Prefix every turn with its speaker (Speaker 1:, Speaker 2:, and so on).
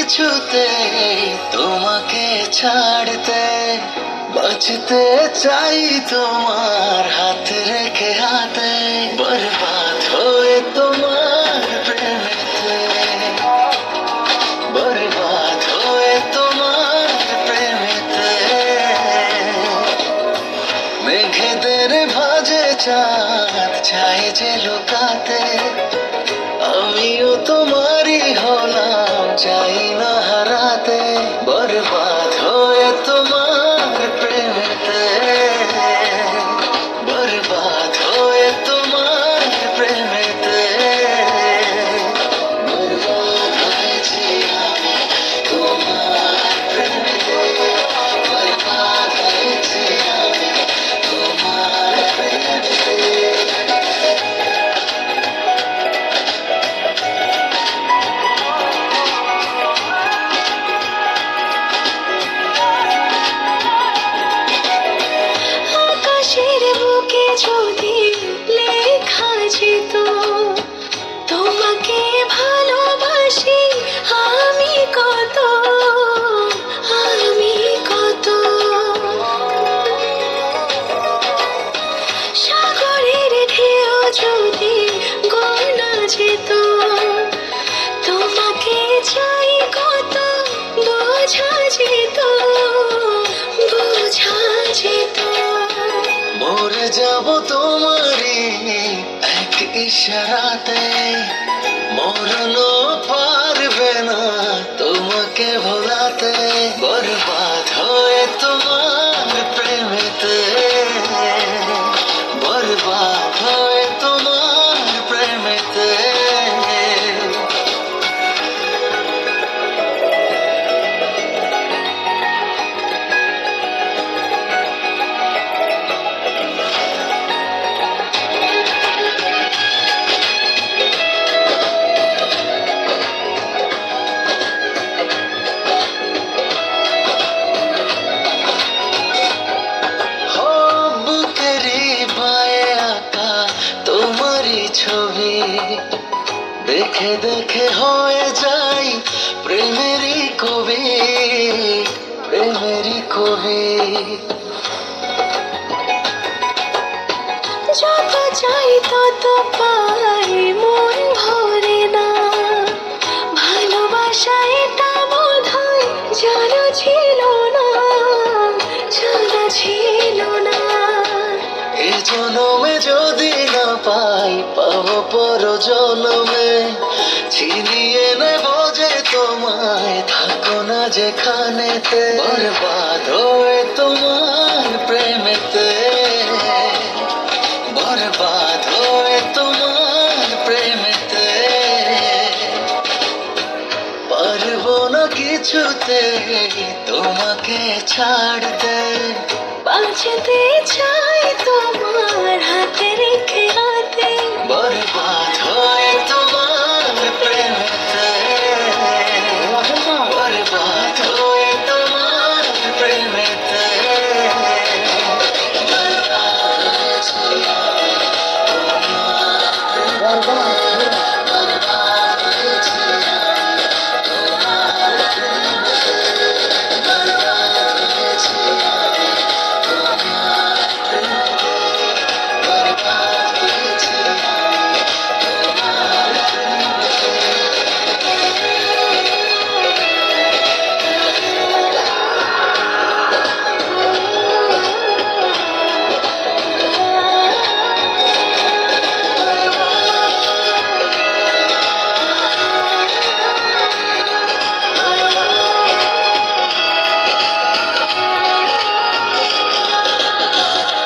Speaker 1: কিছুতে তোমাকে ছাড়তে, বাঁচতে চাই তোমার হাত রেখে হাতে, বরবাদ হয়ে তোমার প্রেমেতে, বরবাদ হয়ে তোমার প্রেমেতে। মেঘেদের ভাজে চাঁদ চাই যে লুকাতে, আমিও তোমারই হলাম চাই না হারাতে, বরবাদ হয়ে তোমার প্রেমেতে, বরবাদ হয়ে তোমার প্রেমেতে। বরবাদ হয়েছি আমি তোমার প্রেমেতে, বরবাদ হয়েছি আমি তোমার প্রেমেতে।
Speaker 2: আকাশের বুকে যদি লেখা যেত তোমাকে ভালোবাসি আমি কত, আমি কত। সাগরের ঢেউ যদি গোনা যেত তোমাকে চাই কত, বোঝা যেত, বোঝা যেত।
Speaker 1: মরে যাব তোমারই এক ইশারাতে, মরলো পারবে না তোমাকে ভোলাতে, বরবাদ হয়ে তোমার প্রেমেতে, বরবাদ হয়ে তোমার প্রেমেতে। বুকেরই পায়ে আঁকা তোমারই ছবি, দেখে দেখে হয়ে যাই প্রেমেরই কবি, প্রেমেরই কবি।
Speaker 2: যত চাই তত পাই মন ভরে না, ভালোবাসা এটা বোধহয় জানা ছিল না, জানা ছিল না।
Speaker 1: এ জনমে যদি না পাই পাবো পর জনমে, ছিনিয়ে নেব যে তোমায় থাকো না যেখানেতে, বরবাদ হয়ে তোমার প্রেমেতে, বরবাদ হয়ে তোমার প্রেমেতে। পারবো না কিছুতে তোমাকে ছাড়তে,
Speaker 2: বাঁচতে চাই তোমার হাতে